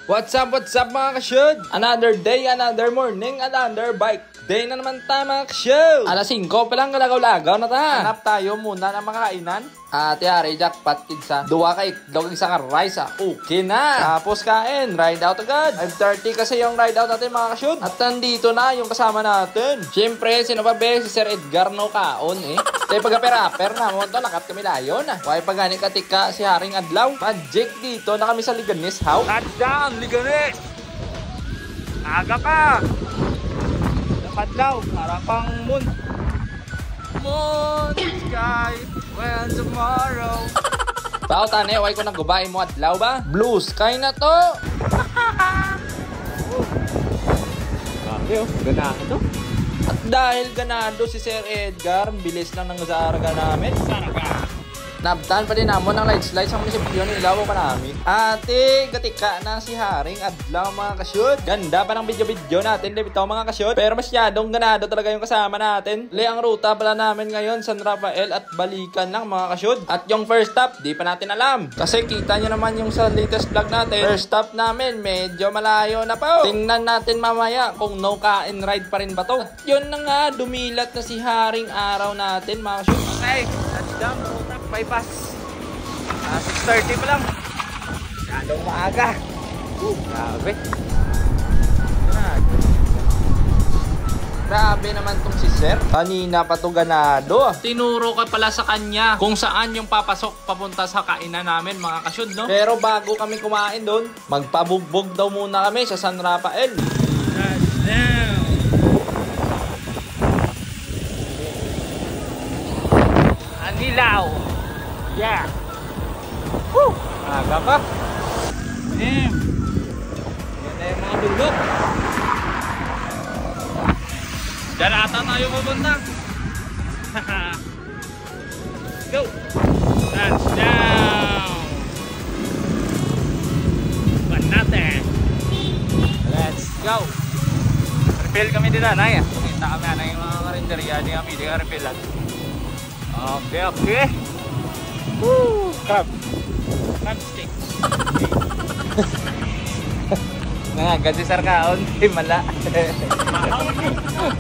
What's up mga ka-shoot? Another day, another morning, another bike day na naman tayo mga ka-shoot. Alas 5 pa lang galagaw-lagaw na ta. Hanap tayo muna ng makainan. Tiyari, jackpot kidsa. Duwa ka itlog, isa ka rice okay na. Tapos kain, ride out agad. 5:30 kasi yung ride out natin mga ka-shoot. At nandito na yung kasama natin. Siyempre, sino ba be? Si Sir Edgar no kaon eh. Tayo pagka-peraper na mo to, lakat kami layo na. Huwag pagani katika si Haring Adlaw. Magic dito na kami sa Liganes House. Touchdown, Liganes! Aga pa! Adlaw, harapang moon. Moon, sky, when tomorrow. Tao tane, huwag ko nagubay mo Adlaw ba? Blue sky na to! Grabe oh, ganahan to. At dahil ganado si Sir Edgar, bilis lang ng Zaraga namin. Zaraga! Nabtan pa din namon ng light slide sa munisipyo ng ilaw pa namin. Ate, gatika na si Haring Adlaw mga ka-shoot. Ganda pa ng video-video natin dito mga ka-shoot. Pero masyadong ganado talaga yung kasama natin. Ang ruta pala namin ngayon, San Rafael at balikan ng mga ka-shoot. At yung first stop, di pa natin alam. Kasi kita nyo naman yung sa latest vlog natin. First stop namin, medyo malayo na po. Tingnan natin mamaya kung no kain ride pa rin ba to. At yun na nga, dumilat na si Haring araw natin mga ka-shoot. Okay, touchdown, ruta, bypass. 6:30 pa lang. Masyadong maaga. Grabe. Grabe naman tong si Sir. Kanina pa to ganado. Tinuro ka pala sa kanya kung saan yung papasok papunta sa kainan namin mga kasyod, no? Pero bago kami kumain doon, magpabugbog daw muna kami sa San Rafael. Anilaw. Yeah. Woo! Aga pa. Yan na yung mga dulot. Diyan ata tayo pupunta. Go! Touchdown! Banate! Let's go! Refill kami dito, Naya. Kita kami na yung mga karinderya. Hindi kami refill lang. Okay. Woo! Crab stick. Nangagat si Sir kaon. Mala.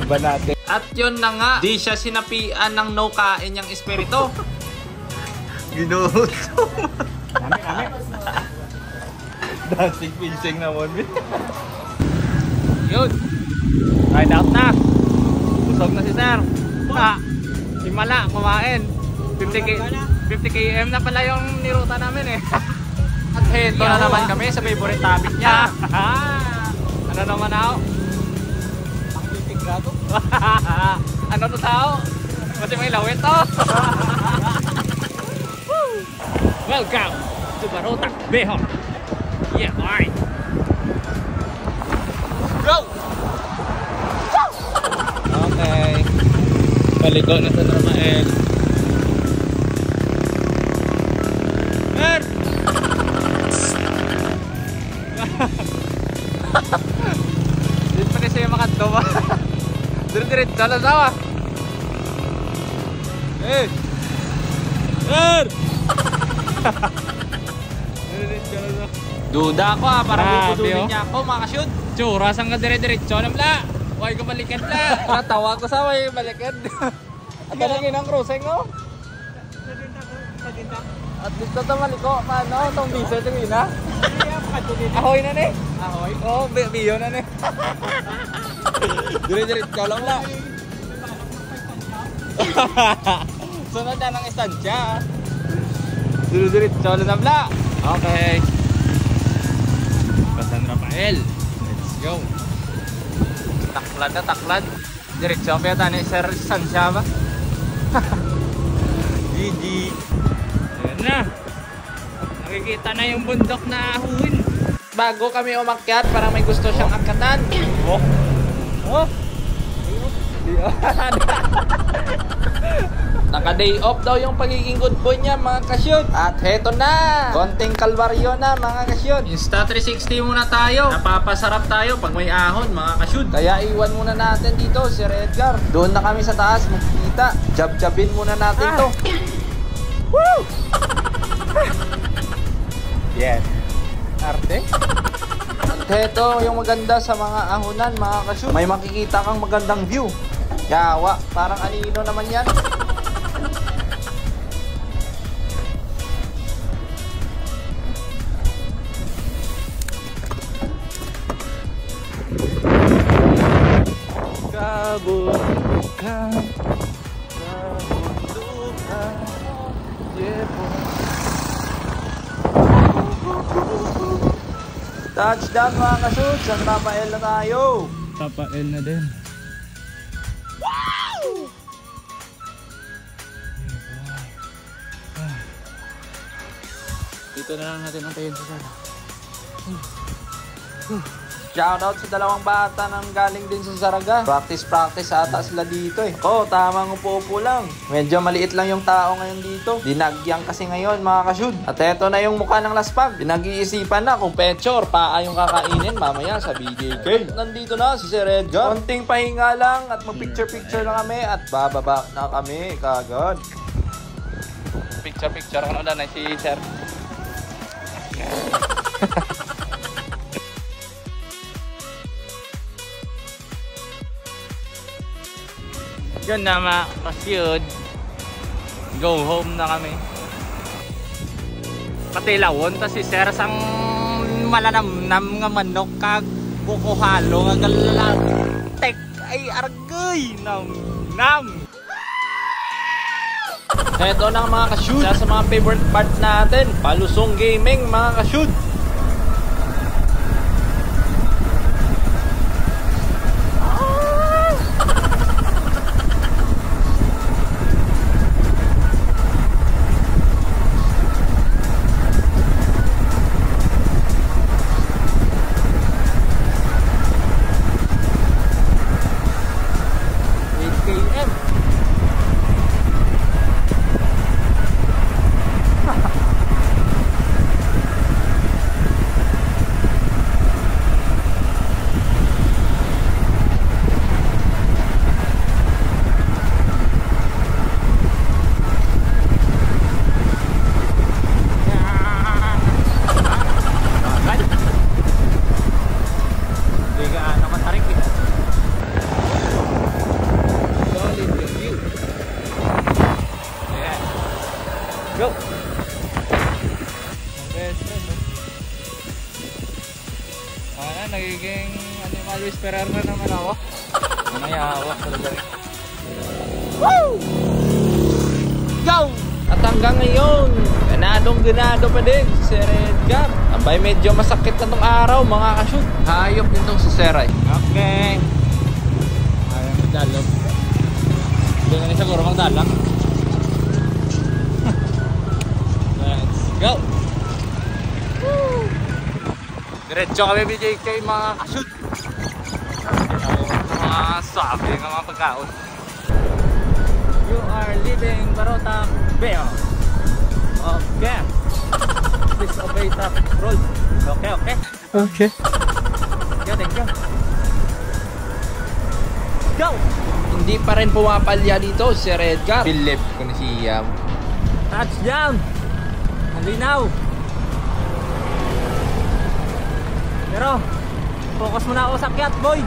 Banate. At yun na nga, di siya sinapian ng no kain yung espiritu. Ginutom. Nami. Dancing pinsing naman. Yun. Ride out na. Busog na si Sir. Si Mala kumain. 50 km na pala yung niruta namin eh. At heto na naman kami sa favorite topic niya. Ano naman ako? Ang 50 grado. Ano to tao? Kasi may lawit to. Welcome to Barotac Behon. Yeah, alright. Go! Okay. Paliko na sa Rafael. Dito pa kasi yung makatawa. Dirit-dirit, dala-dawa. Sir! Duda ako parang Grabe, bubudulin oh. niya ako mga ka-shoot. Tsura, saan ka dire-diretso na mla? Huwag ka balikan mla. Natawa ko sa may balikad. At talagin ang cruising oh. At gusto ito maliko. Paano? Itong diesel ito yun ha? Ahoy na ni. Ahoy? Oo, biyo na ni. Dirit-dirit ka lang la. Sunod na ng istansya. Dirit-dirit ka lang na. Okay. San Rafael. Let's go. Taklad na taklad. Diretso pa yata ni Sir Istansya ba? GG. Ayan na. Nakikita na yung bundok na ahuin. Bago kami umakyat, parang may gusto siyang akatan. Oh. Naka-day off daw yung pagiging good boy niya mga ka-shoot. At heto na, konting kalbaryo na mga ka-shoot. Insta 360 muna tayo. Napapasarap tayo pag may ahon mga ka-shoot. Kaya iwan muna natin dito si Edgar. Doon na kami sa taas magkikita. Jab-jabin muna natin to. Woo! Yes. Arte. heto yung maganda sa mga ahonan mga kashoot. May makikita kang magandang view. Yawa, parang anino naman yan. Kabundukan, kabundukan, yebo. Touchdown mga kashoot, San Rafael na tayo. Rafael na din. Wow! Dito na lang natin ang tayo sa sana. Shoutout sa dalawang bata nang galing din sa Saraga. Practice ata sila dito eh. Oh, tamang upo-upo lang. Medyo maliit lang yung tao ngayon dito. Dinagyang kasi ngayon mga kashoot. At eto na yung mukha ng laspag. Pinag-iisipan na kung pecho or paa yung kakainin mamaya sa BJK. Nandito na si Sir Edgar. Konting pahinga lang at mag-picture-picture na kami at bababa na kami kagad. Picture ano na si Sir. Yun na mga kashoot. Go home na kami. Patilawon ta si Sir sang malanamnam nga manok kag bukuhalo nga galatek ay aragay nam. Eto na mga kashoot. Sa mga favorite part natin, palusong gaming mga kashoot. Go! Nagiging animal whisperer na naman ako. Mayawak talaga rin. Woo! Go! At hanggang ngayon, ganado pa din si Sir Edgar. Abay, medyo masakit na tong araw mga kashoot. Hayop din tong si Sir ay. Okay. Ayaw magdalog. Hindi nga siguro magdalang. Let's go! Woo! Diretso kami BJK mga kashoot. Mga sabi ng mga pagkaon. You are leaving Barota Bell. Okay. Please obey the rules. Okay. Okay. Thank you. Go! Hindi pa rin pumapalya dito si Sir Edgar. Believe ko na siya. Touchdown! Halinaw! Pero, focus muna ako sa kyat, boy!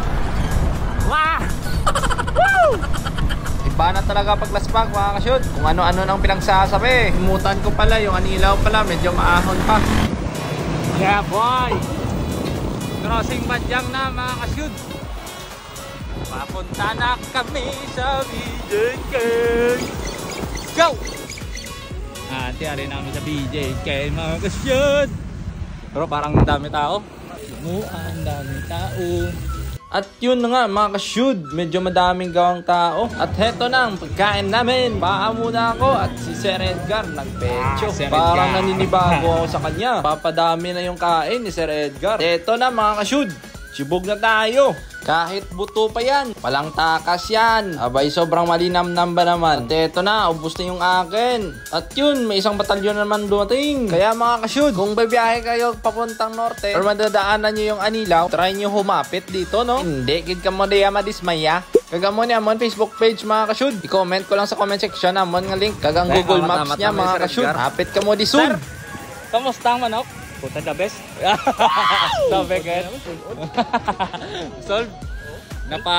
Wah! Woo! Iba na talaga paglaspag mga kashoot. Kung ano-ano nang pinagsasabi. Imutan ko pala, yung anilaw pala, medyo maahon pa. Yeah, boy! Crossing Badyang na mga kashoot. Papunta na kami sa BJK. Go! Tiyari namin sa BJK mga kashoot. Pero parang dami tao. Ang dami tao. At yun na nga mga kashoot, medyo madaming gawang tao. At heto na ang pagkain namin. Baka muna ako at si Sir Edgar nagpecho. Parang naninibago ako sa kanya. Papadami na yung kain ni Sir Edgar. Heto na mga kashoot, sibog na tayo. Kahit buto pa yan, walang takas yan. Abay, sobrang malinamnam ba naman. At eto na, ubos na yung akin. At yun, may isang batalyon naman dumating. Kaya mga kashoot, kung babiyahe kayo papuntang norte or madadaanan nyo yung Anilaw, try nyo humapit dito, no? Hindi, kid ka mo diya madismaya. Kagamon niya amon Facebook page mga kashoot. I-comment ko lang sa comment section amon nga link. Kagang Google Maps niya mga kashoot. Hapit ka mo di soon. Kamusta ang manok? Puta the best. Sabi ka. Solve. Napa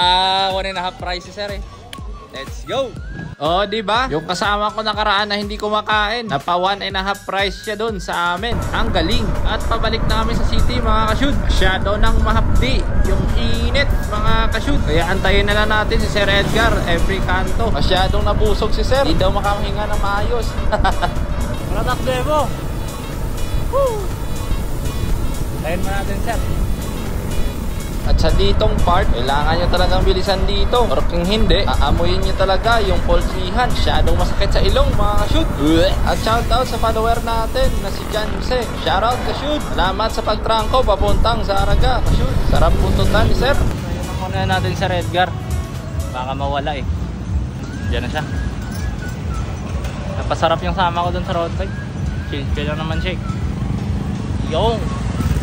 1.5 price si sir eh. Let's go! Oh, di ba? Yung kasama ko nakaraan na hindi kumakain, napa 1.5 price siya doon sa amin. Ang galing. At pabalik na kami sa city mga ka-shoot. Masyado nang mahapdi yung init mga ka-shoot. Kaya antayin na lang natin si Sir Edgar every kanto. Masyadong nabusog si Sir. Hindi daw makahinga na maayos. Product demo! Woo! Tayin mo natin sir. At sa ditong part, kailangan nyo talagang bilisan dito. Or kung hindi, aamuyin nyo talaga yung pulsihan. Masyadong masakit sa ilong mga ka-shoot. At shoutout sa follower natin na si Jan Jose. Shoutout ka-shoot. Salamat sa pagtrangko papuntang sa Araga ka-shoot. Sarap puntutan ni Sir. Ayun ang muna natin Sir Edgar. Baka mawala eh. Diyan na siya. Napasarap yung sama ko dun sa road bike. Chill lang naman siya. Yung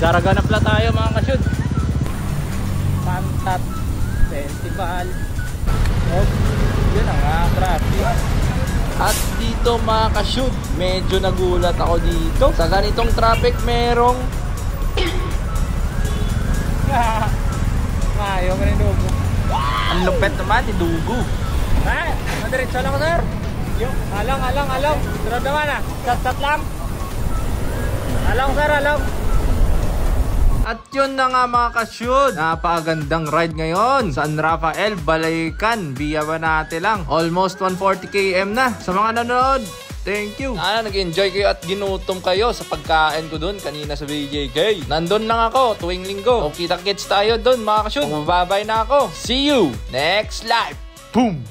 garaganap lang tayo mga ka-shoot. Pantat Festival. Oh, yun ang nga, traffic. At dito mga ka-shoot, medyo nagulat ako dito. Sa ganitong traffic merong Ayaw ka rin dugo. ang lupet naman ni Dugo. Madiretso lang sir. Yung, alang. Sunod naman ah. Sat lang. Alang sir, alang. At yun na nga mga ka-shoot, napakagandang ride ngayon San Rafael, Balaycan, via Banate lang. Almost 140 km na. Sa mga nanonood, thank you. Nag-enjoy kayo at ginutom kayo sa pagkain ko dun kanina sa BJK. Nandun lang ako tuwing linggo. So kita-kits tayo dun mga ka-shoot. Magbabay na ako. See you next live. Boom!